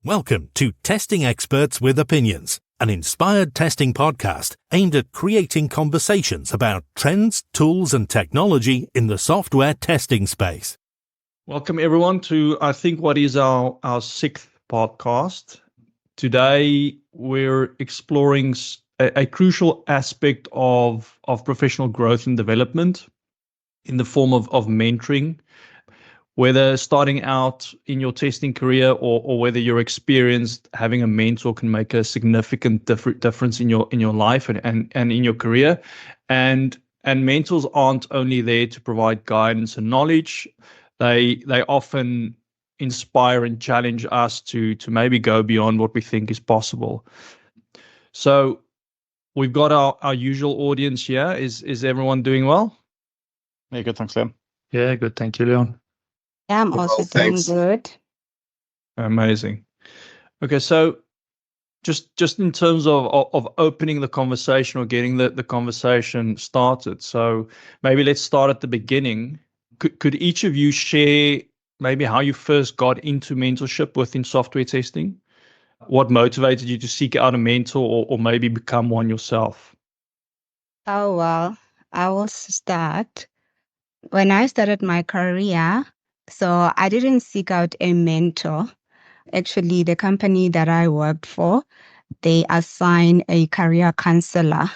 Welcome to Testing Experts with Opinions, an inspired testing podcast aimed at creating conversations about trends, tools, and technology in the software testing space. Welcome, everyone, to, I think, what is our sixth podcast. Today, we're exploring a crucial aspect of professional growth and development in the form of mentoring. Whether starting out in your testing career or whether you're experienced, having a mentor can make a significant difference in your life and in your career. And mentors aren't only there to provide guidance and knowledge. They often inspire and challenge us to maybe go beyond what we think is possible. So we've got our usual audience here. Is everyone doing well? Yeah, good. Thanks, Liam. Yeah, good. Thank you, Leon. Yeah, I'm also doing good. Amazing. Okay, so just in terms of opening the conversation or getting the conversation started. So maybe let's start at the beginning. Could each of you share maybe how you first got into mentorship within software testing? What motivated you to seek out a mentor or maybe become one yourself? Oh, well, I will start. When I started my career, so I didn't seek out a mentor. Actually, the company that I worked for, they assign a career counselor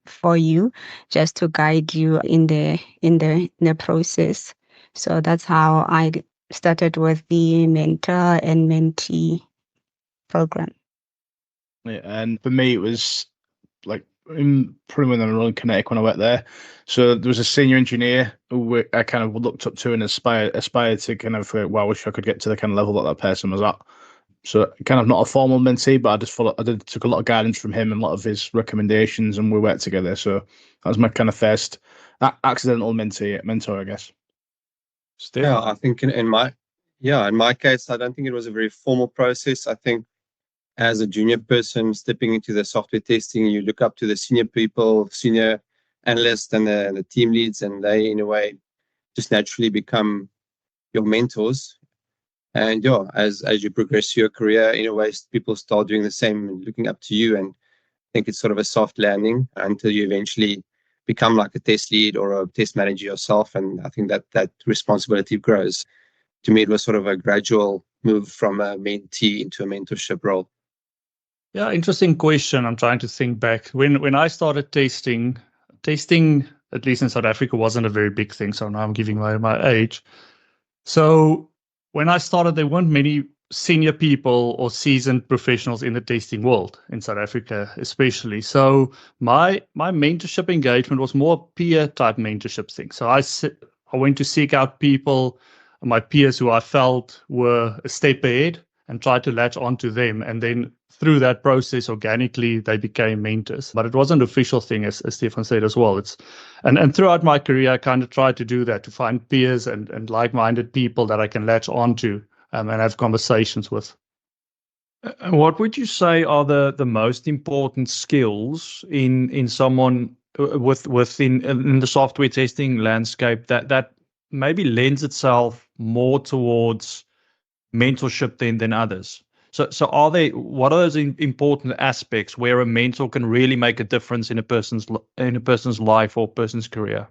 for you just to guide you in the process. So that's how I started with the mentor and mentee program. Yeah, and for me, it was like probably when I was in Connecticut when I worked there. So there was a senior engineer who I kind of looked up to and aspired to kind of, well, I wish I could get to the kind of level that person was at. So kind of not a formal mentee, but I took a lot of guidance from him and a lot of his recommendations, and we worked together. So that was my kind of first accidental mentor, I guess. Steve? Yeah, I think in my case, I don't think it was a very formal process. I think as a junior person stepping into the software testing, you look up to the senior people, senior analysts and the team leads, and they, in a way, just naturally become your mentors. And yeah, as you progress your career, in a way, people start doing the same and looking up to you. And I think it's sort of a soft landing until you eventually become like a test lead or a test manager yourself. And I think that responsibility grows. To me, it was sort of a gradual move from a mentee into a mentorship role. Yeah, interesting question. I'm trying to think back. When I started testing, at least in South Africa, wasn't a very big thing. So now I'm giving my age. So when I started, there weren't many senior people or seasoned professionals in the testing world in South Africa, especially. So my mentorship engagement was more peer type mentorship thing. So I went to seek out people, my peers who I felt were a step ahead, and tried to latch onto them. And then through that process, organically, they became mentors. But it wasn't an official thing, as Stefan said as well. And throughout my career, I kind of tried to do that, to find peers and like-minded people that I can latch onto and have conversations with. What would you say are the most important skills in someone within the software testing landscape that maybe lends itself more towards mentorship than others? So what are those important aspects where a mentor can really make a difference in a person's life or person's career?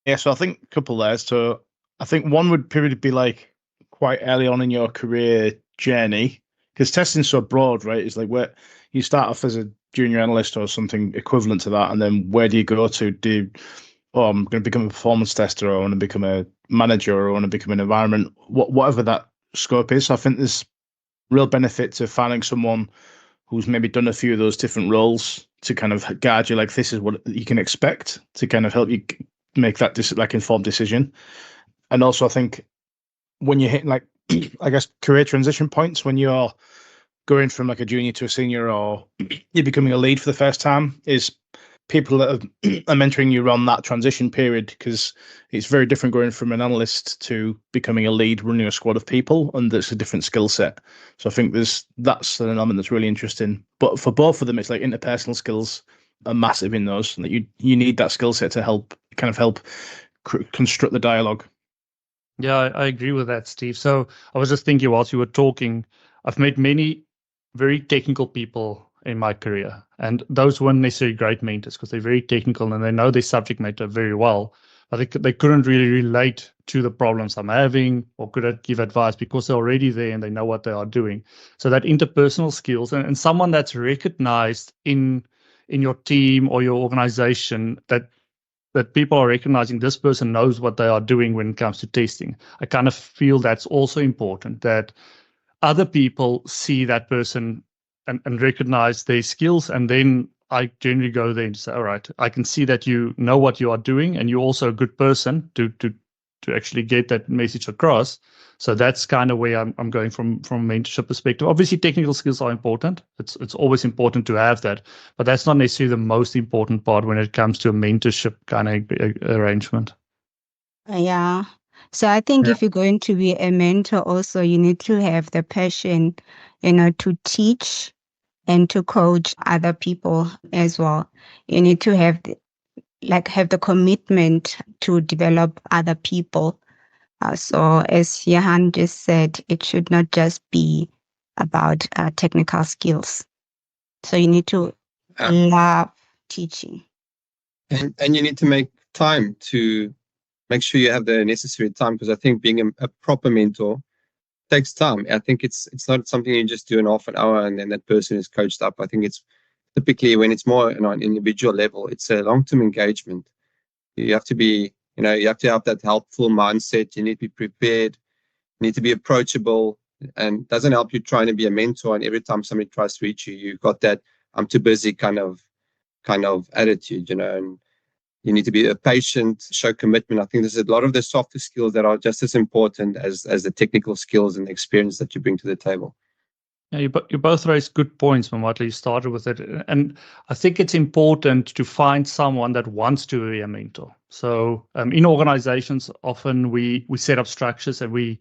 Yeah, so I think a couple there. So I think one would probably be like quite early on in your career journey, because testing's so broad, right? It's like where you start off as a junior analyst or something equivalent to that, and then where do you go to? I'm going to become a performance tester, or I want to become a manager, or I want to become an environment, whatever that scope is. I think there's real benefit to finding someone who's maybe done a few of those different roles to kind of guide you, like this is what you can expect, to kind of help you make that informed decision. And also I think when you're hitting like I guess career transition points, when you're going from like a junior to a senior, or you're becoming a lead for the first time, is people that are mentoring you around that transition period, because it's very different going from an analyst to becoming a lead running a squad of people, and it's a different skill set. So I think that's an element that's really interesting. But for both of them, it's like interpersonal skills are massive in those, and that you need that skill set to help construct the dialogue. Yeah, I agree with that, Steve. So I was just thinking whilst you were talking, I've met many very technical people in my career, and those weren't necessarily great mentors because they're very technical and they know their subject matter very well, but they couldn't really relate to the problems I'm having or couldn't give advice because they're already there and they know what they are doing. So that interpersonal skills and someone that's recognized in your team or your organization, that people are recognizing this person knows what they are doing when it comes to testing. I kind of feel that's also important, that other people see that person and recognize their skills. And then I generally go there and say, all right, I can see that you know what you are doing and you're also a good person to actually get that message across. So that's kind of where I'm going from a mentorship perspective. Obviously, technical skills are important. It's always important to have that, but that's not necessarily the most important part when it comes to a mentorship kind of arrangement. Yeah. So I think if you're going to be a mentor also, you need to have the passion, to teach and to coach other people as well. You need to have the commitment to develop other people. So as Johan just said, it should not just be about technical skills. So you need to love teaching. And you need to make time to make sure you have the necessary time, because I think being a proper mentor takes time. I think it's not something you just do in half an hour and then that person is coached up. I think it's typically when it's more on an individual level, it's a long-term engagement. You have to be, you have to have that helpful mindset. You need to be prepared. You need to be approachable, and it doesn't help you trying to be a mentor. And every time somebody tries to reach you, you've got that I'm too busy kind of attitude, and you need to be patient, show commitment. I think there's a lot of the softer skills that are just as important as the technical skills and the experience that you bring to the table. Yeah, you both raised good points, Mamatla. You started with it. And I think it's important to find someone that wants to be a mentor. So in organizations, often we set up structures and we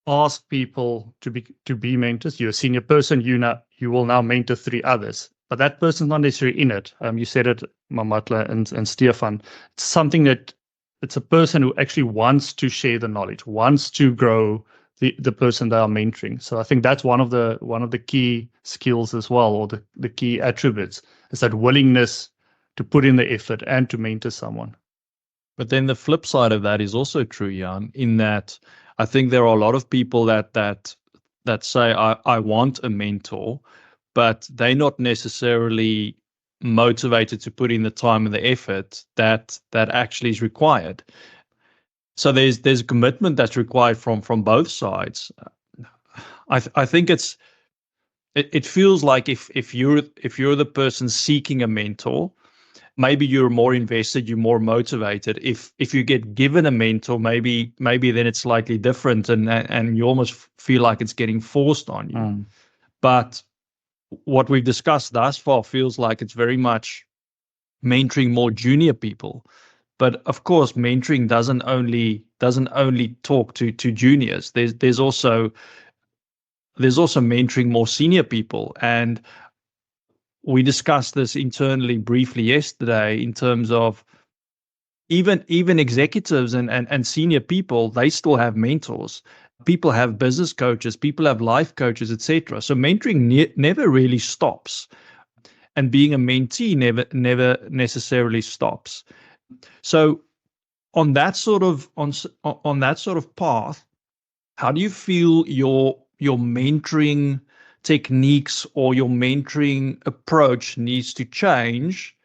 ask people to be mentors. You're a senior person, you will now mentor 3 others. But that person's not necessarily in it. You said it, Mamatla and Stefan. It's something that it's a person who actually wants to share the knowledge, wants to grow the person they are mentoring. So I think that's one of the key skills as well, or the key attributes, is that willingness to put in the effort and to mentor someone. But then the flip side of that is also true, Jan, in that I think there are a lot of people that say, I want a mentor, but they're not necessarily motivated to put in the time and the effort that actually is required. So there's a commitment that's required from both sides. I think it feels like if you're the person seeking a mentor, maybe you're more invested, you're more motivated. If you get given a mentor, maybe then it's slightly different, and you almost feel like it's getting forced on you. But what we've discussed thus far feels like it's very much mentoring more junior people. But of course, mentoring doesn't only talk to juniors. There's also mentoring more senior people, and we discussed this internally briefly yesterday in terms of even executives and senior people, they still have mentors. People have business coaches, people have life coaches, etc. So mentoring never really stops, and being a mentee never necessarily stops. So on that sort of path, how do you feel your mentoring techniques or your mentoring approach needs to change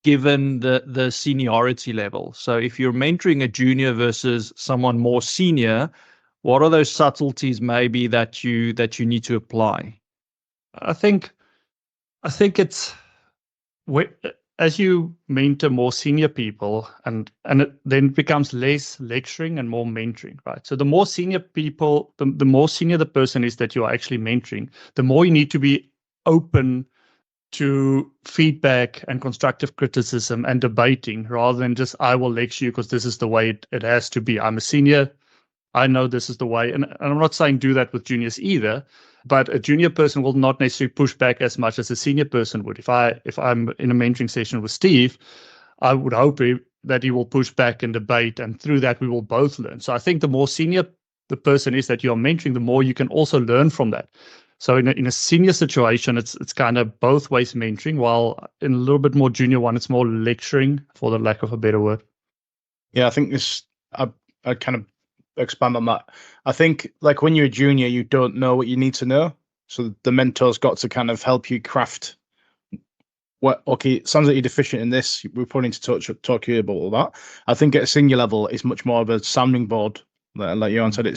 given the seniority level? So if you're mentoring a junior versus someone more senior, what are those subtleties maybe that you need to apply? I think it's as you mentor more senior people, and it then becomes less lecturing and more mentoring, right? So the more senior people, the more senior the person is that you are actually mentoring, the more you need to be open to feedback and constructive criticism and debating, rather than just, I will lecture you because this is the way it has to be. I'm a senior, I know this is the way. And I'm not saying do that with juniors either, but a junior person will not necessarily push back as much as a senior person would. If I'm in a mentoring session with Steve, I would hope that he will push back and debate, and through that we will both learn. So I think the more senior the person is that you're mentoring, the more you can also learn from that. So in a senior situation, it's kind of both ways mentoring, while in a little bit more junior one, it's more lecturing, for the lack of a better word. Yeah, I think I kind of expand on that. I think like when you're a junior, you don't know what you need to know. So the mentor's got to kind of help you craft okay, it sounds like you're deficient in this. We're probably need to talk to you about all that. I think at a senior level, it's much more of a sounding board. Like Johan said,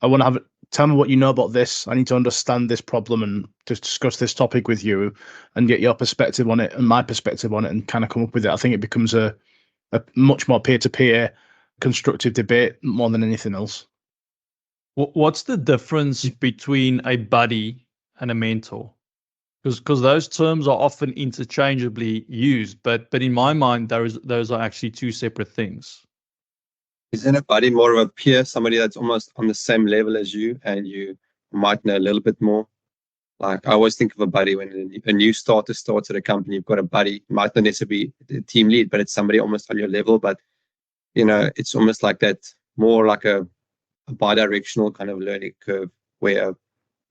I want to tell me what you know about this. I need to understand this problem and to discuss this topic with you and get your perspective on it and my perspective on it and kind of come up with it. I think it becomes a much more peer-to-peer constructive debate more than anything else. What's the difference between a buddy and a mentor? Because those terms are often interchangeably used, but in my mind, those are actually two separate things. Isn't a buddy more of a peer, somebody that's almost on the same level as you and you might know a little bit more? Like I always think of a buddy when a new starter starts at a company, you've got a buddy, it might not necessarily be the team lead, but it's somebody almost on your level. But, it's almost like that, more like a bi-directional kind of learning curve where a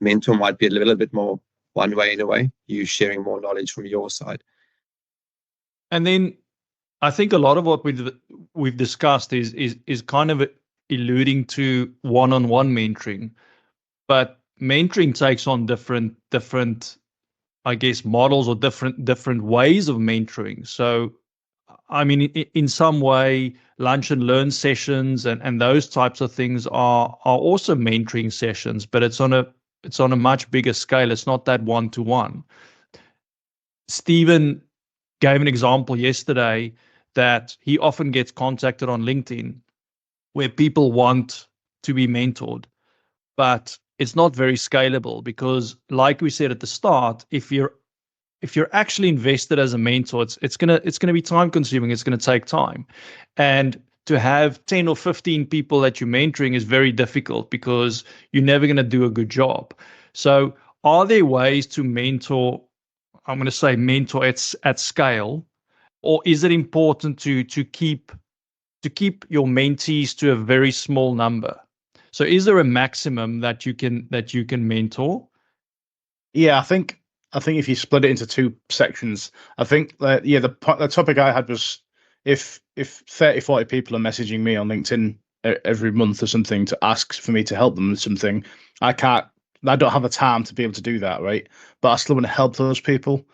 mentor might be a little bit more one way in a way, you sharing more knowledge from your side. And then I think a lot of what we've discussed is kind of alluding to one-on-one mentoring, but mentoring takes on different, I guess, models or different ways of mentoring. So, I mean, in some way, lunch and learn sessions and those types of things are also mentoring sessions, but it's on a much bigger scale. It's not that one-to-one. Stephen gave an example yesterday that he often gets contacted on LinkedIn where people want to be mentored, but it's not very scalable because, like we said at the start, if you're actually invested as a mentor, it's gonna be time consuming. It's gonna take time, and to have 10 or 15 people that you're mentoring is very difficult because you're never gonna do a good job. So, are there ways to mentor? I'm going to say mentor at scale, or is it important to keep your mentees to a very small number? So is there a maximum that you can mentor? Yeah, I think if you split it into two sections, I think the topic I had was if 30, 40 people are messaging me on LinkedIn every month or something to ask for me to help them with something, I don't have the time to be able to do that, right? But I still want to help those people.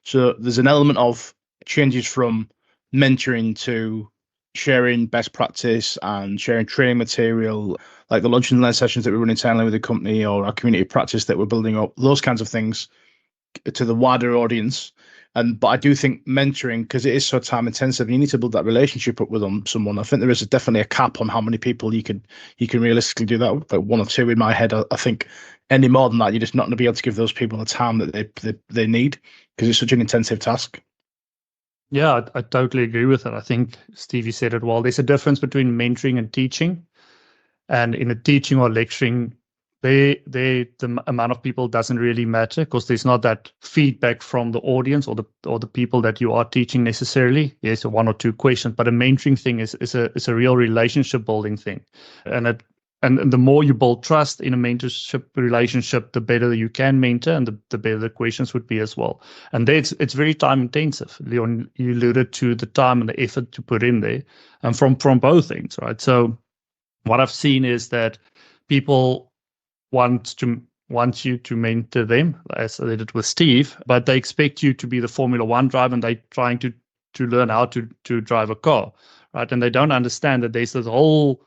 So there's an element of changes from mentoring to sharing best practice and sharing training material, like the lunch and learn sessions that we run internally with the company or our community practice that we're building up, those kinds of things to the wider audience. But I do think mentoring, because it is so time intensive, you need to build that relationship up with someone. I think there is definitely a cap on how many people you can realistically do that with, like one or two in my head. I think any more than that, you're just not going to be able to give those people the time that they need because it's such an intensive task. Yeah, I totally agree with it. I think Stevie said it well. There's a difference between mentoring and teaching. And in a teaching or lecturing, the amount of people doesn't really matter because there's not that feedback from the audience or the people that you are teaching necessarily. Yes, one or two questions, but a mentoring thing is a real relationship building thing, and the more you build trust in a mentorship relationship, the better you can mentor, and the better the questions would be as well. And it's very time intensive. Leon, you alluded to the time and the effort to put in there, and from both things, right? So what I've seen is that people want you to mentor them, as I did it with Steve, but they expect you to be the Formula One driver, and they're trying to learn how to drive a car, right? And they don't understand that there's this whole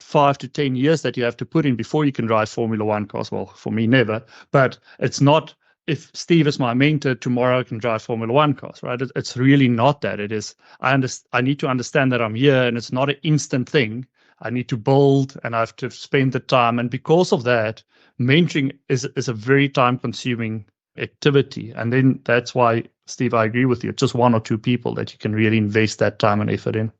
5 to 10 years that you have to put in before you can drive Formula One cars. Well, for me, never. But it's not, if Steve is my mentor, tomorrow I can drive Formula One cars, right? It's really not that. It is, I need to understand that I'm here, and it's not an instant thing. I need to build, and I have to spend the time. And because of that, mentoring is a very time-consuming activity. And then that's why, Steve, I agree with you. It's just one or two people that you can really invest that time and effort in.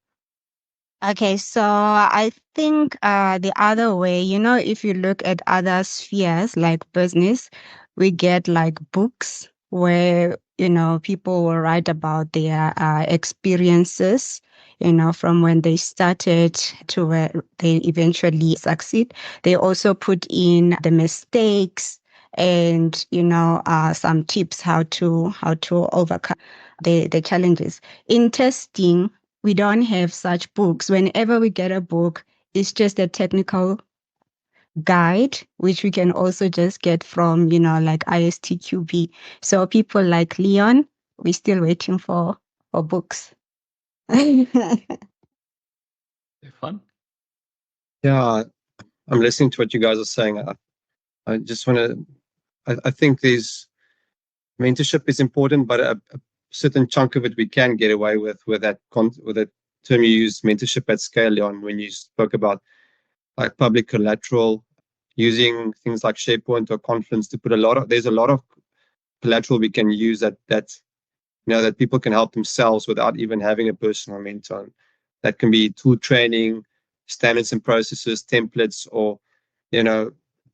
Okay, so I think the other way, if you look at other spheres like business, we get like books where, people will write about their experiences, from when they started to where they eventually succeed. They also put in the mistakes and some tips how to overcome the challenges. In testing, we don't have such books. Whenever we get a book, it's just a technical guide, which we can also just get from, like ISTQB. So people like Leon, we're still waiting for books. Fun. Yeah, I'm listening to what you guys are saying. I just want to, I think there's mentorship is important, but a certain chunk of it we can get away with that term you used, mentorship at scale, Leon, when you spoke about like public collateral, using things like SharePoint or Confluence to put there's a lot of collateral we can use that people can help themselves without even having a personal mentor. That can be tool training, standards and processes, templates, or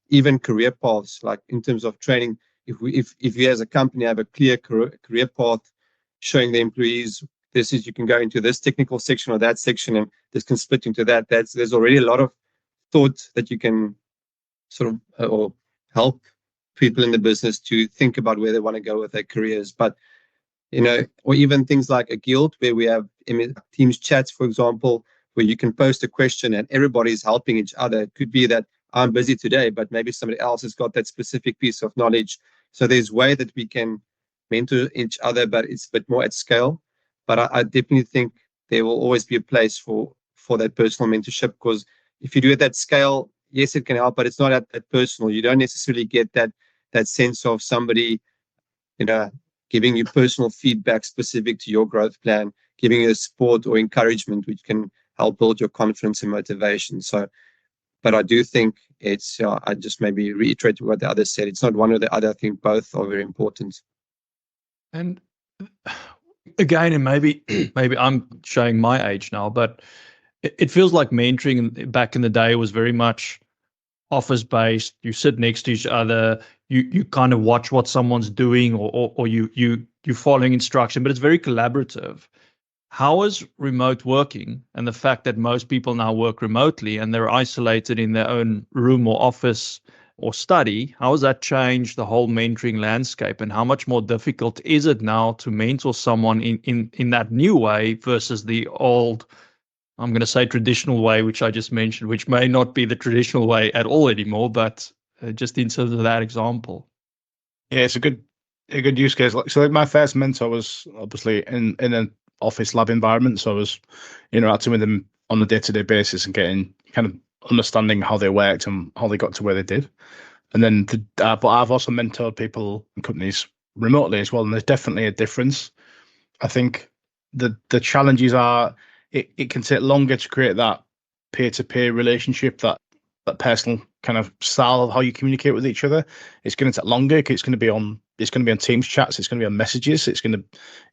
even career paths. Like in terms of training, if you as a company have a clear career path showing the employees you can go into this technical section or that section, and this can split into that. There's already a lot of thought that you can sort of or help people in the business to think about where they want to go with their careers. But or even things like a guild where we have Teams chats, for example, where you can post a question and everybody's helping each other. It could be that I'm busy today, but maybe somebody else has got that specific piece of knowledge. So there's way that we can mentor each other, but it's a bit more at scale. But I definitely think there will always be a place for that personal mentorship, because if you do it at scale, yes, it can help, but it's not at personal. You don't necessarily get that sense of somebody, giving you personal feedback specific to your growth plan, giving you support or encouragement, which can help build your confidence and motivation. So, but I do think it's, I just maybe reiterate what the others said. It's not one or the other. I think both are very important. And again, and maybe I'm showing my age now, but it feels like mentoring back in the day was very much office based. You sit next to each other, you kind of watch what someone's doing, or you're following instruction, but it's very collaborative. How is remote working, and the fact that most people now work remotely and they're isolated in their own room or office or study, how has that changed the whole mentoring landscape, and how much more difficult is it now to mentor someone in that new way versus the old, I'm going to say traditional way, which I just mentioned, which may not be the traditional way at all anymore, but just in terms of that example. Yeah, it's a good use case. So my first mentor was obviously in an office lab environment, so I was interacting with them on a day-to-day basis and getting kind of understanding how they worked and how they got to where they did. And then, but I've also mentored people in companies remotely as well, and there's definitely a difference. I think the challenges are it can take longer to create that peer-to-peer relationship, that personal kind of style of how you communicate with each other. It's going to take longer. It's going to be on Teams chats. It's going to be on messages. It's going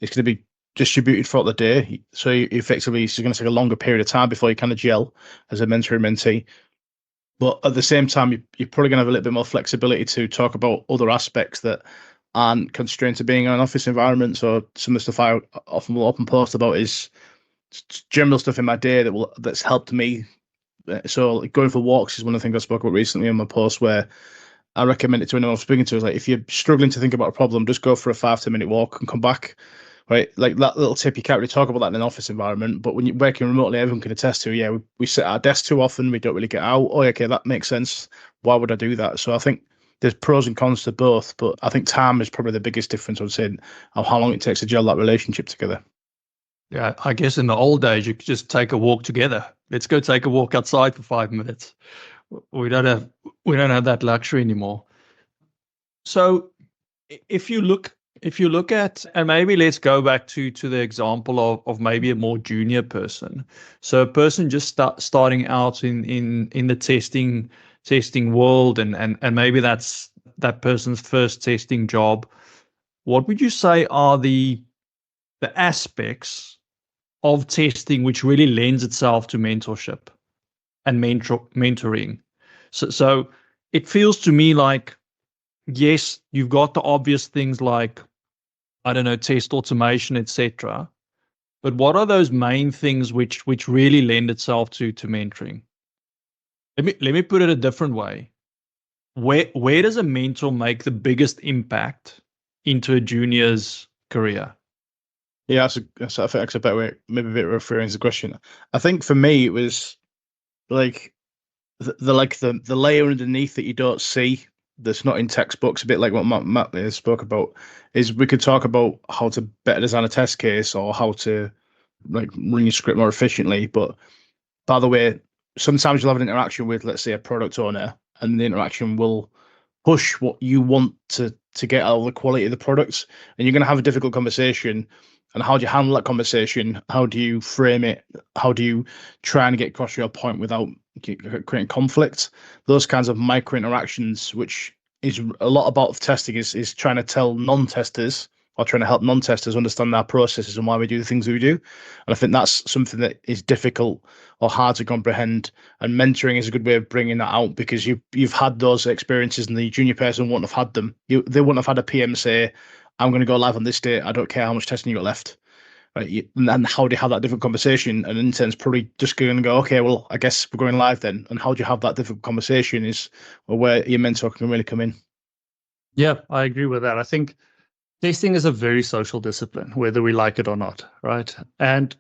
to be distributed throughout the day. So effectively, it's going to take a longer period of time before you kind of gel as a mentor and mentee. But at the same time, you're probably going to have a little bit more flexibility to talk about other aspects that aren't constrained to being in an office environment. So some of the stuff I often will post about is general stuff in my day that's helped me. So going for walks is one of the things I spoke about recently on my post, where I recommend it to anyone I'm speaking to. Is like, if you're struggling to think about a problem, just go for a 5-10 minute walk and come back. Right, like that little tip, you can't really talk about that in an office environment, but when you're working remotely, everyone can attest to, yeah, we sit at our desk too often, we don't really get out. Oh, okay, that makes sense. Why would I do that? So I think there's pros and cons to both, but I think time is probably the biggest difference, I would say, of how long it takes to gel that relationship together. Yeah, I guess in the old days, you could just take a walk together. Let's go take a walk outside for 5 minutes. We don't have that luxury anymore. So if you look at, and maybe let's go back to the example of maybe a more junior person. So a person just starting out in the testing world, and maybe that's that person's first testing job. What would you say are the aspects of testing which really lends itself to mentorship and mentoring? So it feels to me like, yes, you've got the obvious things like, I don't know, test automation, etc. But what are those main things which really lend itself to mentoring? Let me put it a different way. where does a mentor make the biggest impact into a junior's career? Yeah, I think that's a better way, maybe a bit referring to the question. I think for me, it was like the layer underneath that you don't see, that's not in textbooks, a bit like what Matt spoke about, is we could talk about how to better design a test case or how to like run your script more efficiently. But by the way, sometimes you'll have an interaction with, let's say, a product owner, and the interaction will push what you want to get out of the quality of the products, and you're going to have a difficult conversation. And how do you handle that conversation? How do you frame it? How do you try and get across your point without creating conflict? Those kinds of micro interactions, which is a lot about testing, is trying to tell non-testers or trying to help non-testers understand our processes and why we do the things we do. And I think that's something that is difficult or hard to comprehend. And mentoring is a good way of bringing that out, because you've had those experiences and the junior person wouldn't have had them. They wouldn't have had a PM say, I'm going to go live on this date. I don't care how much testing you got left. Right? And how do you have that difficult conversation? And intern's probably just going to go, okay, well, I guess we're going live then. And how do you have that difficult conversation is where your mentor can really come in. Yeah, I agree with that. I think testing is a very social discipline, whether we like it or not, right? And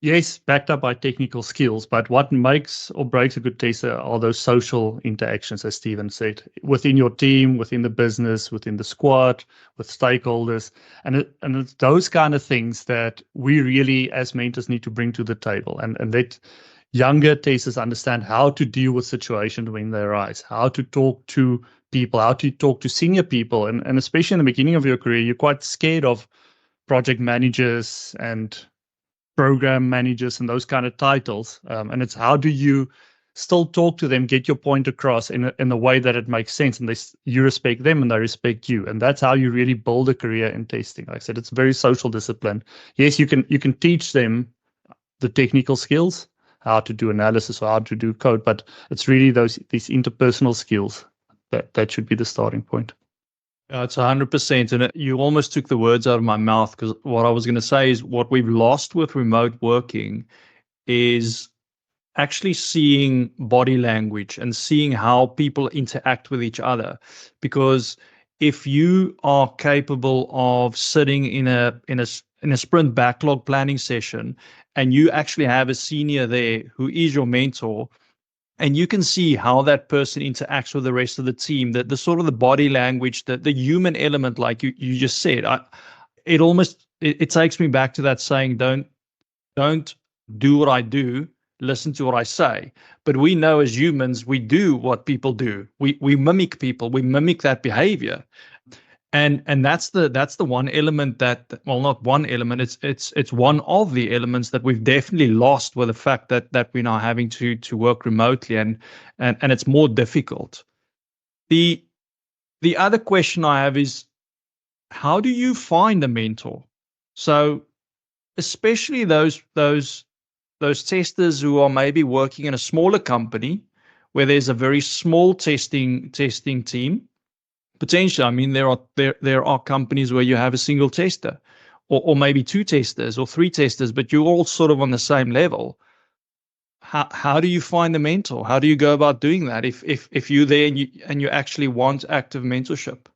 yes, backed up by technical skills, but what makes or breaks a good tester are those social interactions, as Stephen said, within your team, within the business, within the squad, with stakeholders. And it's those kind of things that we really, as mentors, need to bring to the table and let younger testers understand how to deal with situations when they arise, how to talk to people, how to talk to senior people. And especially in the beginning of your career, you're quite scared of project managers and program managers and those kind of titles. And it's how do you still talk to them, get your point across in a way that it makes sense, and you respect them and they respect you. And that's how you really build a career in testing. Like I said, it's a very social discipline. Yes, you can teach them the technical skills, how to do analysis or how to do code, but it's really these interpersonal skills that should be the starting point. It's 100%. And you almost took the words out of my mouth, because what I was going to say is what we've lost with remote working is actually seeing body language and seeing how people interact with each other. Because if you are capable of sitting in a sprint backlog planning session and you actually have a senior there who is your mentor, and you can see how that person interacts with the rest of the team, that the sort of the body language, the human element, like you just said, it takes me back to that saying, don't do what I do, listen to what I say. But we know as humans, we do what people do. We mimic people, we mimic that behavior. And that's the one element that, well, not one element, it's one of the elements that we've definitely lost with the fact that we're now having to work remotely, and it's more difficult. The other question I have is, how do you find a mentor? So especially those testers who are maybe working in a smaller company where there's a very small testing team. Potentially, I mean, there are companies where you have a single tester, or maybe two testers or three testers, but you're all sort of on the same level. How do you find a mentor? How do you go about doing that if you're there and you actually want active mentorship?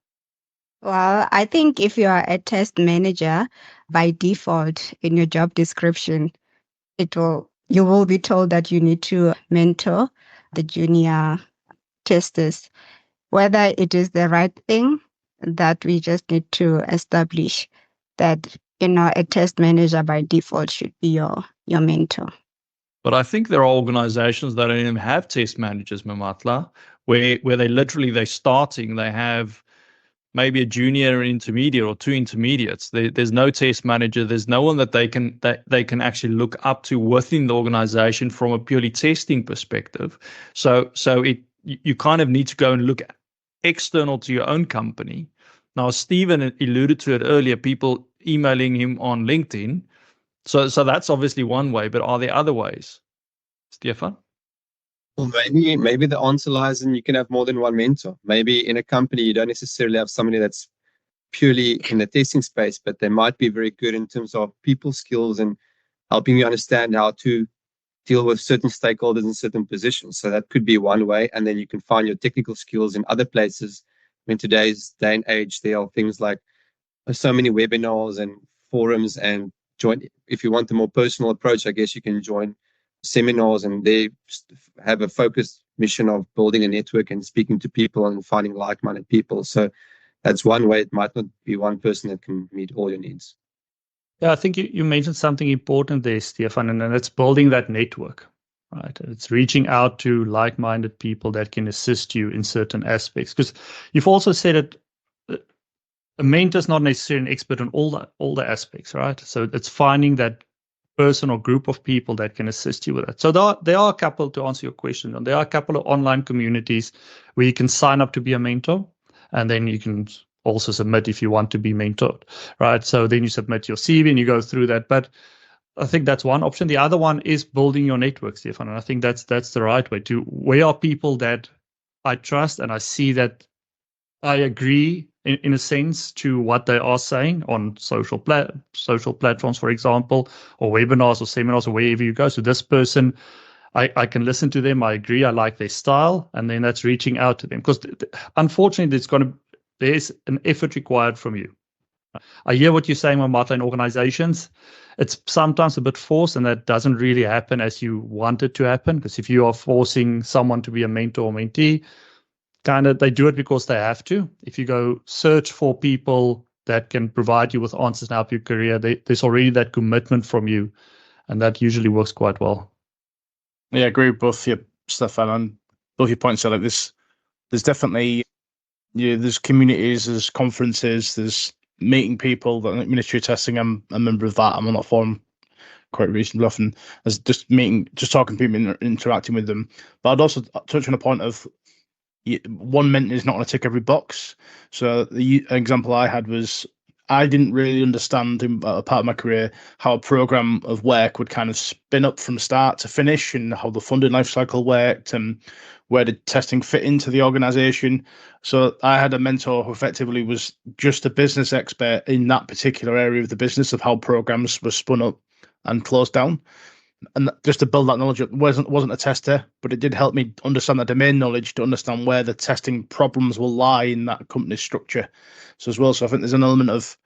Well, I think if you are a test manager, by default in your job description, you will be told that you need to mentor the junior testers. Whether it is the right thing, that we just need to establish that, a test manager by default should be your mentor. But I think there are organizations that don't even have test managers, Mamatla, where they're starting, they have maybe a junior, an intermediate, or two intermediates. There's no test manager. There's no one that they can actually look up to within the organization from a purely testing perspective. So you kind of need to go and look external to your own company. Now, Stephen alluded to it earlier, people emailing him on LinkedIn. So that's obviously one way, but are there other ways, Stefan? Well, maybe the answer lies in you can have more than one mentor. Maybe in a company, you don't necessarily have somebody that's purely in the testing space, but they might be very good in terms of people skills and helping you understand how to deal with certain stakeholders in certain positions. So that could be one way. And then you can find your technical skills in other places. In today's day and age, there are things like so many webinars and forums, and join. If you want a more personal approach, I guess you can join seminars, and they have a focused mission of building a network and speaking to people and finding like-minded people. So that's one way. It might not be one person that can meet all your needs. Yeah, I think you mentioned something important there, Stefan, and it's building that network, right? It's reaching out to like-minded people that can assist you in certain aspects. Because you've also said it, a mentor is not necessarily an expert on all the aspects, right? So it's finding that person or group of people that can assist you with it. So there are a couple, to answer your question, and there are a couple of online communities where you can sign up to be a mentor, and then you can also submit if you want to be mentored, right? So then you submit your CV and you go through that. But I think that's one option. The other one is building your network, Stefan. And I think that's the right way to, where are people that I trust and I see that I agree in a sense to what they are saying on social platforms, for example, or webinars or seminars or wherever you go. So this person, I can listen to them. I agree. I like their style. And then that's reaching out to them. Because unfortunately, there's an effort required from you. I hear what you're saying on Martin organizations. It's sometimes a bit forced, and that doesn't really happen as you want it to happen. Because if you are forcing someone to be a mentor or mentee, they do it because they have to. If you go search for people that can provide you with answers and help your career, there's already that commitment from you, and that usually works quite well. Yeah, I agree with both you, Stefan, and both your points. So like this, there's definitely, there's communities, there's conferences, there's meeting people. That Ministry of Testing, I'm a member of that. I'm on that forum quite reasonably often. As just talking to people, interacting with them. But I'd also touch on a point of, one mentor is not going to tick every box. So the example I had was, I didn't really understand in a part of my career how a program of work would kind of spin up from start to finish, and how the funding life cycle worked, and where did testing fit into the organization. So I had a mentor who effectively was just a business expert in that particular area of the business, of how programs were spun up and closed down. And just to build that knowledge up, wasn't a tester, but it did help me understand the domain knowledge to understand where the testing problems will lie in that company's structure. So as well, so I think there's an element of,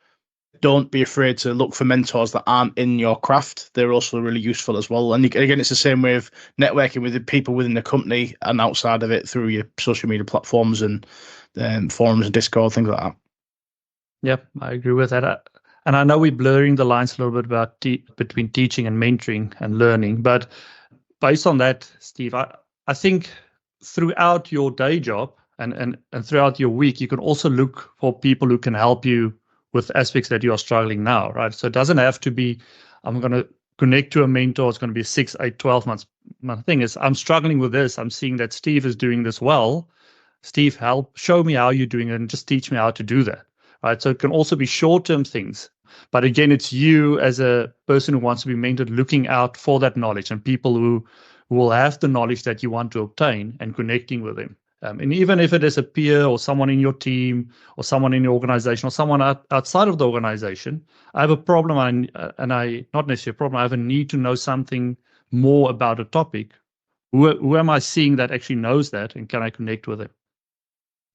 don't be afraid to look for mentors that aren't in your craft. They're also really useful as well. And again, it's the same way of networking with the people within the company and outside of it through your social media platforms and forums and Discord, things like that. Yep, I agree with that. And I know we're blurring the lines a little bit about between teaching and mentoring and learning. But based on that, Steve, I think throughout your day job and throughout your week, you can also look for people who can help you with aspects that you are struggling now, right? So it doesn't have to be, I'm going to connect to a mentor. It's going to be a 6, 8, 12 months. My thing is, I'm struggling with this. I'm seeing that Steve is doing this well. Steve, show me how you're doing it and just teach me how to do that. Right. So it can also be short-term things. But again, it's you as a person who wants to be mentored looking out for that knowledge and people who will have the knowledge that you want to obtain and connecting with them. And even if it is a peer or someone in your team or someone in your organization or someone outside of the organization, I have a problem not necessarily a problem, I have a need to know something more about a topic. Who am I seeing that actually knows that, and can I connect with them?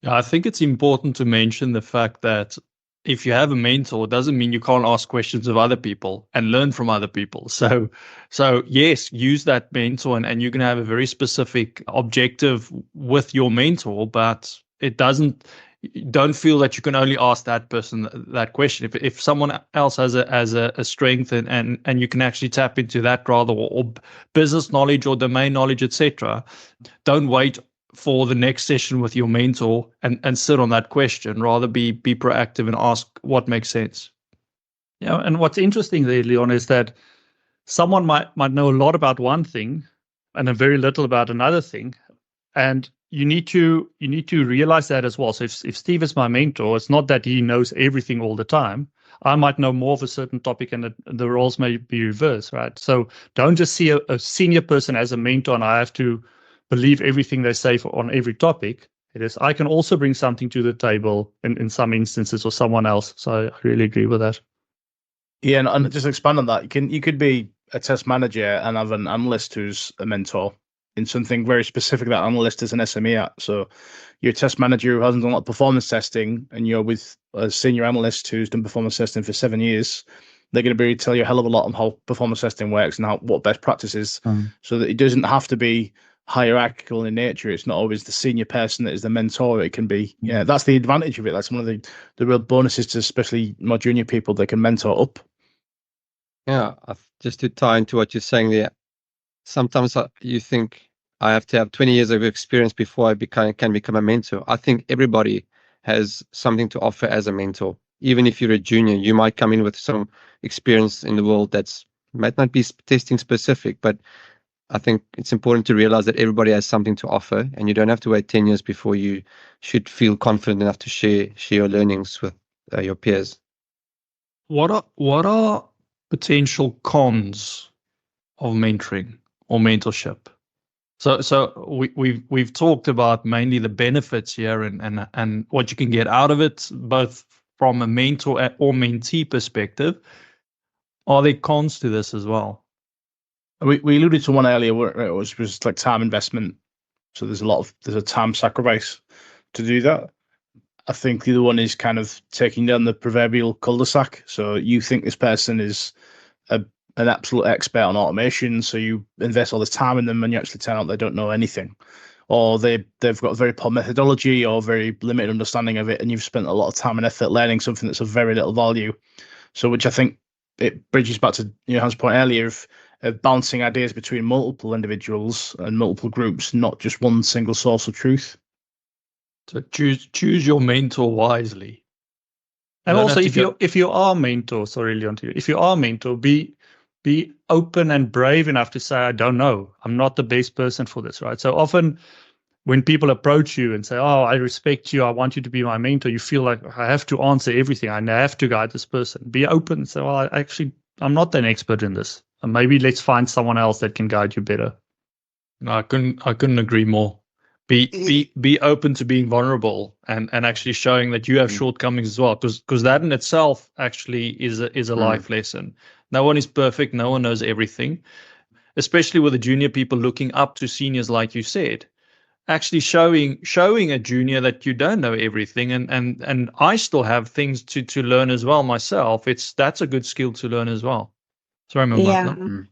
Yeah, I think it's important to mention the fact that if you have a mentor, it doesn't mean you can't ask questions of other people and learn from other people. So yes, use that mentor and you can have a very specific objective with your mentor, but don't feel that you can only ask that person that question. If someone else has a strength and you can actually tap into that rather, or business knowledge or domain knowledge, etc., don't wait for the next session with your mentor and sit on that question. Rather be proactive and ask what makes sense. Yeah, and what's interesting there, Leon, is that someone might know a lot about one thing and a very little about another thing, and you need to realize that as well. So if Steve is my mentor, it's not that he knows everything all the time. I might know more of a certain topic, and the roles may be reversed, right? So don't just see a senior person as a mentor, and I have to believe everything they say on every topic. It is, I can also bring something to the table in some instances, or someone else. So I really agree with that. Yeah, and just expand on that. You could be a test manager and have an analyst who's a mentor in something very specific that analyst is an SME at. So you're a test manager who hasn't done a lot of performance testing, and you're with a senior analyst who's done performance testing for 7 years. They're going to be able to tell you a hell of a lot on how performance testing works and what best practice is, so that it doesn't have to be hierarchical in nature. It's not always the senior person that is the mentor. It can be, yeah, that's the advantage of it. That's one of the real bonuses to especially more junior people. They can mentor up. Yeah, just to tie into what you're saying there, sometimes you think I have to have 20 years of experience before I can become a mentor. I think everybody has something to offer as a mentor. Even if you're a junior, you might come in with some experience in the world might not be testing specific, but I think it's important to realize that everybody has something to offer, and you don't have to wait 10 years before you should feel confident enough to share your learnings with your peers. What are potential cons of mentoring or mentorship? So we've talked about mainly the benefits here and what you can get out of it, both from a mentor or mentee perspective. Are there cons to this as well? We alluded to one earlier where it was like time investment. So there's a time sacrifice to do that. I think the other one is kind of taking down the proverbial cul-de-sac. So you think this person is an absolute expert on automation, so you invest all this time in them, and you actually turn out they don't know anything, or they've got a very poor methodology or very limited understanding of it, and you've spent a lot of time and effort learning something that's of very little value. So, which I think it bridges back to Hans' point earlier of bouncing ideas between multiple individuals and multiple groups, not just one single source of truth. So choose your mentor wisely. And also, if you are mentor, sorry, Leon, if you are mentor, be open and brave enough to say, I don't know, I'm not the best person for this, right? So often when people approach you and say, oh, I respect you, I want you to be my mentor, you feel like I have to answer everything, I have to guide this person. Be open and say, well, I'm not an expert in this. And maybe let's find someone else that can guide you better. No, I couldn't agree more. Be open to being vulnerable and actually showing that you have shortcomings as well, because that in itself actually is a life lesson. No one is perfect. No one knows everything, especially with the junior people looking up to seniors, like you said. Actually showing a junior that you don't know everything, and I still have things to learn as well myself. That's a good skill to learn as well. Sorry, Mamata.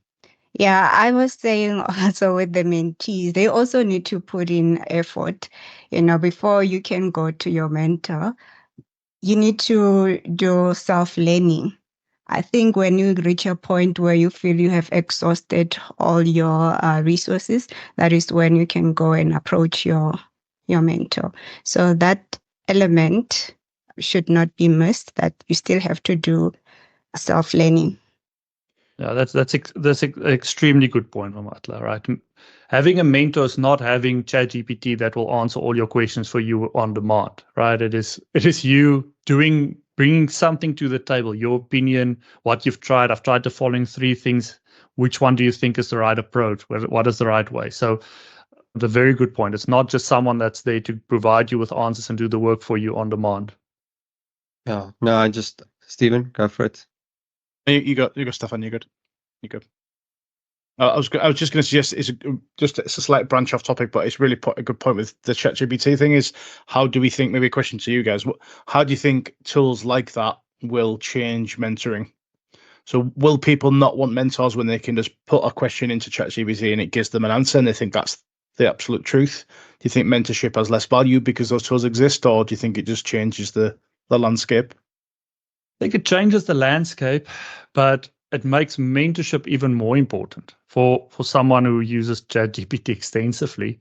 Yeah, I was saying also with the mentees, they also need to put in effort. Before you can go to your mentor, you need to do self-learning. I think when you reach a point where you feel you have exhausted all your resources, that is when you can go and approach your mentor. So that element should not be missed, that you still have to do self-learning. Yeah, that's an extremely good point, Mamatla, right? Having a mentor is not having ChatGPT that will answer all your questions for you on demand, right? It is you bringing something to the table, your opinion, what you've tried. I've tried the following 3 things. Which one do you think is the right approach? What is the right way? So it's a very good point. It's not just someone that's there to provide you with answers and do the work for you on demand. Yeah, no, Stephen, go for it. You go, Stefan. You're good. I was just going to suggest it's a slight branch off topic, but it's really a good point with the ChatGPT thing. Is how do we think? Maybe a question to you guys. How do you think tools like that will change mentoring? So will people not want mentors when they can just put a question into ChatGPT and it gives them an answer and they think that's the absolute truth? Do you think mentorship has less value because those tools exist, or do you think it just changes the landscape? I think it changes the landscape, but it makes mentorship even more important for someone who uses ChatGPT extensively.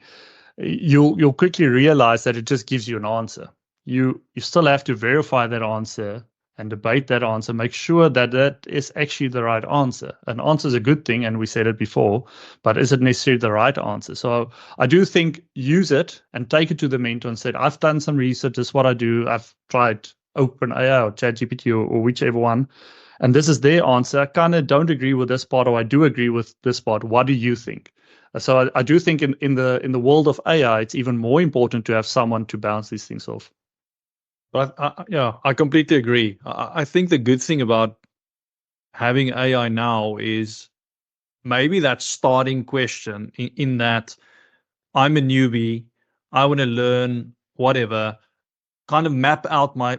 You'll quickly realize that it just gives you an answer. You still have to verify that answer and debate that answer, make sure that is actually the right answer. An answer is a good thing, and we said it before, but is it necessarily the right answer? So I do think use it and take it to the mentor and say, I've done some research, this is what I do, I've tried OpenAI or ChatGPT or whichever one, and this is their answer. I kind of don't agree with this part, or I do agree with this part. What do you think? So I do think in the world of AI, it's even more important to have someone to bounce these things off. But I completely agree. I think the good thing about having AI now is maybe that starting question in that I'm a newbie, I want to learn whatever, kind of map out my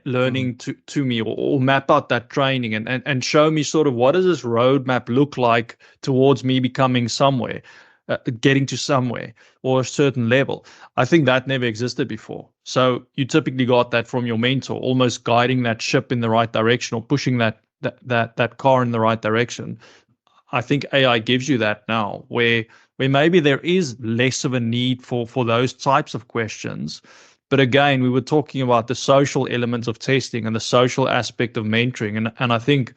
learning to me, or map out that training and show me sort of what does this roadmap look like towards me becoming somewhere, getting to somewhere or a certain level. I think that never existed before. So you typically got that from your mentor, almost guiding that ship in the right direction or pushing that car in the right direction. I think AI gives you that now, where maybe there is less of a need for those types of questions. But again, we were talking about the social elements of testing and the social aspect of mentoring, and I think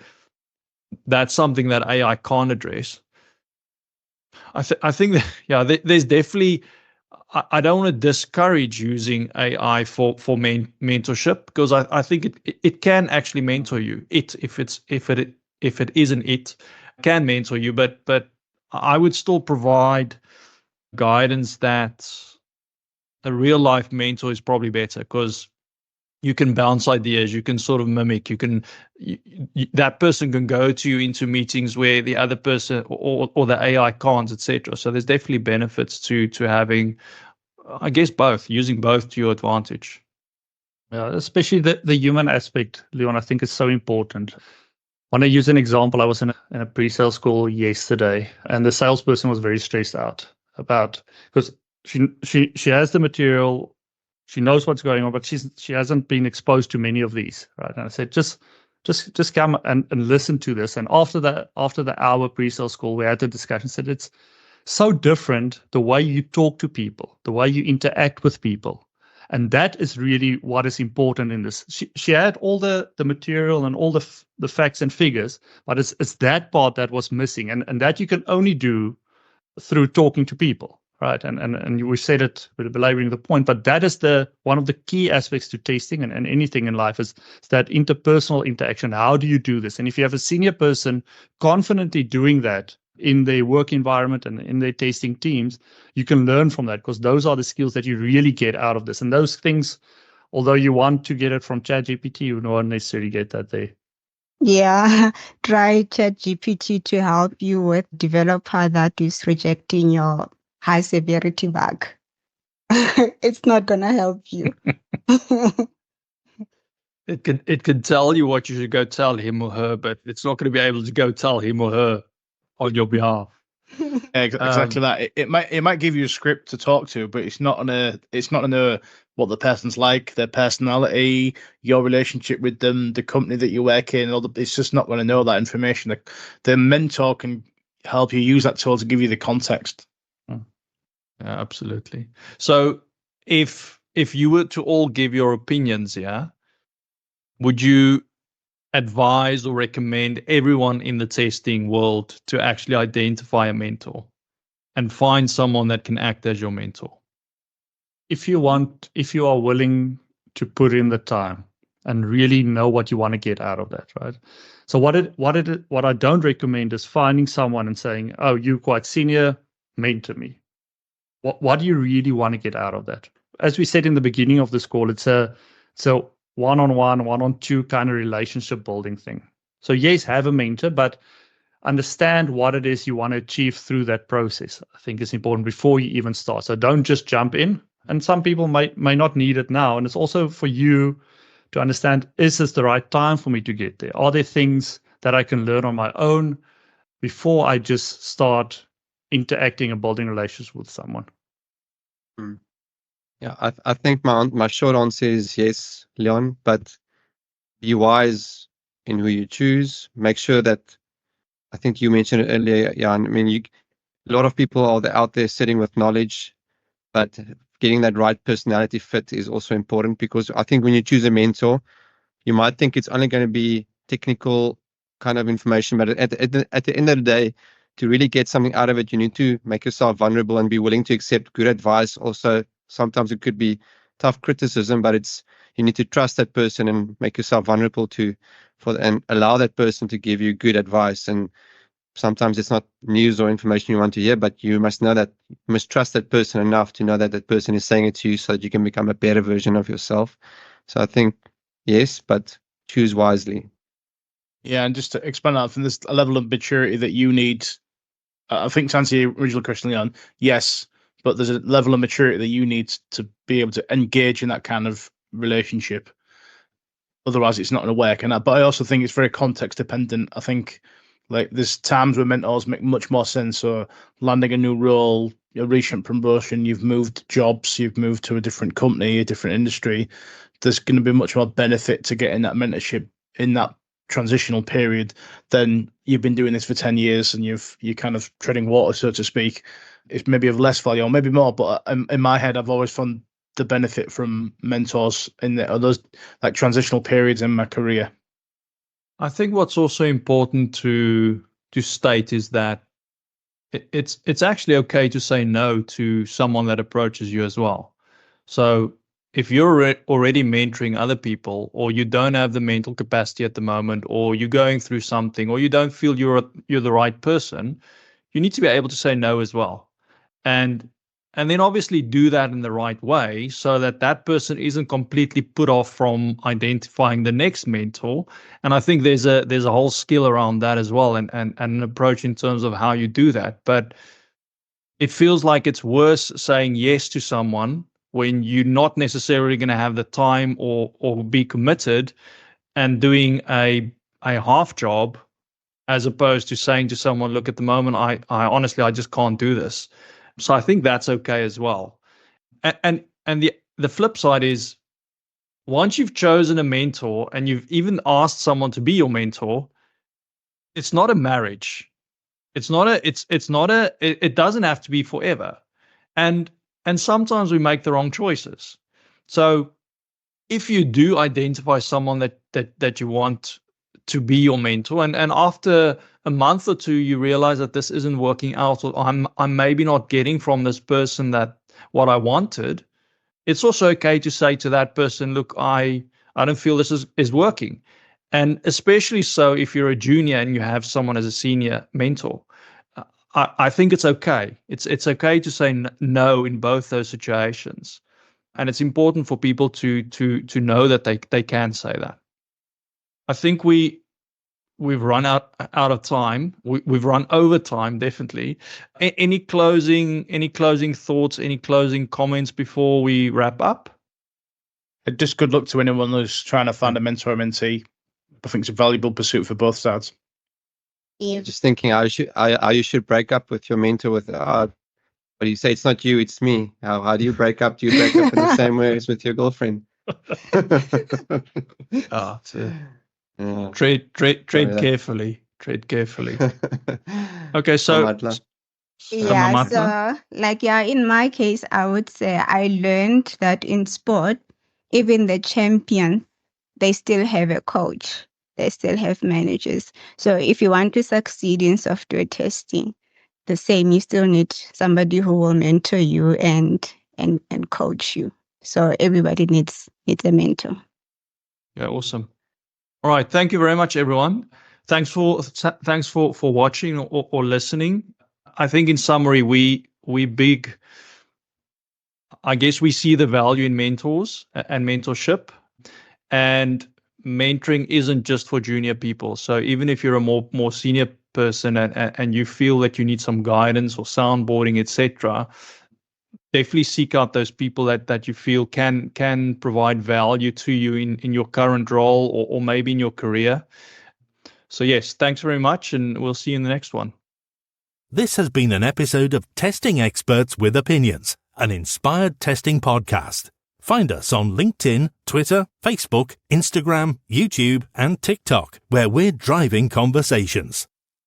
that's something that AI can't address. I think that, there's definitely. I don't want to discourage using AI for mentorship, because I think it can actually mentor you. If it isn't, it can mentor you, but I would still provide guidance that a real life mentor is probably better, because you can bounce ideas, you can sort of mimic, that person can go to you into meetings where the other person or the AI can't, etc. So there's definitely benefits to having, I guess, using both to your advantage. Yeah, especially the human aspect, Leon, I think is so important. When I use an example, I was in a pre-sales call yesterday, and the salesperson was very stressed out because she has the material, she knows what's going on, but she hasn't been exposed to many of these, right? And I said, just come and listen to this. And after the hour pre-sales call, we had a discussion. Said it's so different the way you talk to people, the way you interact with people. And that is really what is important in this. She had all the material and all the facts and figures, but it's that part that was missing. And that you can only do through talking to people, right? And we said it, we're belaboring the point, but that is one of the key aspects to tasting and anything in life is that interpersonal interaction. How do you do this? And if you have a senior person confidently doing that in their work environment and in their tasting teams, you can learn from that, because those are the skills that you really get out of this. And those things, although you want to get it from ChatGPT, you don't necessarily get that there. Yeah, try ChatGPT to help you with developer that is rejecting your high severity bug. It's not gonna help you. It could tell you what you should go tell him or her, but it's not going to be able to go tell him or her on your behalf. Yeah, exactly that. It might give you a script to talk to, but it's not gonna know what the person's like, their personality, your relationship with them, the company that you work in. It's just not going to know that information. The mentor can help you use that tool to give you the context. Yeah, absolutely. So if you were to all give your opinions, would you advise or recommend everyone in the testing world to actually identify a mentor and find someone that can act as your mentor? If you are willing to put in the time and really know what you want to get out of that, right? So what I don't recommend is finding someone and saying, "Oh, you're quite senior, mentor me." What do you really want to get out of that? As we said in the beginning of this call, it's a one-on-one, one-on-two kind of relationship building thing. So yes, have a mentor, but understand what it is you want to achieve through that process. I think it's important before you even start. So don't just jump in. And some people may not need it now. And it's also for you to understand, is this the right time for me to get there? Are there things that I can learn on my own before I just start interacting and building relationships with someone? Yeah, I think my short answer is yes, Leon, but be wise in who you choose. Make sure that, I think you mentioned it earlier, Jan. I mean, a lot of people are out there sitting with knowledge, but getting that right personality fit is also important, because I think when you choose a mentor, you might think it's only going to be technical kind of information, but at the end of the day, to really get something out of it, you need to make yourself vulnerable and be willing to accept good advice. Also, sometimes it could be tough criticism, but you need to trust that person and make yourself vulnerable and allow that person to give you good advice. And sometimes it's not news or information you want to hear, but you must know that you must trust that person enough to know that that person is saying it to you so that you can become a better version of yourself. So I think yes, but choose wisely. Yeah, and just to expand out from this a level of maturity that you need. I think to answer your original question, Leon, yes, but there's a level of maturity that you need to be able to engage in that kind of relationship. Otherwise, it's not going to work. But I also think it's very context dependent. I think like there's times where mentors make much more sense. So landing a new role, a recent promotion, you've moved jobs, you've moved to a different company, a different industry. There's going to be much more benefit to getting that mentorship in that transitional period than you've been doing this for 10 years and you're kind of treading water, so to speak. It's maybe of less value or maybe more, but in my head, I've always found the benefit from mentors in those like transitional periods in my career. I think what's also important to state is that it's actually okay to say no to someone that approaches you as well. So if you're already mentoring other people, or you don't have the mental capacity at the moment, or you're going through something, or you don't feel you're the right person, you need to be able to say no as well. And then obviously do that in the right way so that that person isn't completely put off from identifying the next mentor. And I think there's a whole skill around that as well, and an approach in terms of how you do that. But it feels like it's worse saying yes to someone when you're not necessarily going to have the time or be committed, and doing a half job, as opposed to saying to someone, look, at the moment, I honestly, I just can't do this. So I think that's okay as well. And the flip side is, once you've chosen a mentor and you've even asked someone to be your mentor, it's not a marriage. It doesn't have to be forever. And sometimes we make the wrong choices. So if you do identify someone that you want to be your mentor, and after a month or two you realize that this isn't working out, or I'm maybe not getting from this person that what I wanted, it's also okay to say to that person, look, I don't feel this is working. And especially so if you're a junior and you have someone as a senior mentor, I think it's okay. It's okay to say no in both those situations. And it's important for people to know that they can say that. I think we've run out of time. We've run over time, definitely. Any closing thoughts, any closing comments before we wrap up? Just good luck to anyone who's trying to find a mentor or mentee. I think it's a valuable pursuit for both sides. Just thinking how you should break up with your mentor without, but you say it's not you, it's me. How do you break up? Do you break up in the same way as with your girlfriend? Tread carefully. Tread carefully. Okay, so in my case, I would say I learned that in sport, even the champion, they still have a coach. They still have managers. So if you want to succeed in software testing, the same, you still need somebody who will mentor you and coach you. So everybody needs a mentor. Yeah, awesome. All right, thank you very much, everyone. Thanks for watching or listening. I think in summary, we see the value in mentors and mentorship, and mentoring isn't just for junior people. So even if you're a more senior person and you feel that you need some guidance or soundboarding, etc., definitely seek out those people that you feel can provide value to you in your current role or maybe in your career. So yes, thanks very much, and we'll see you in the next one. This has been an episode of Testing Experts with Opinions, an inspired testing podcast. Find us on LinkedIn, Twitter, Facebook, Instagram, YouTube, and TikTok, where we're driving conversations.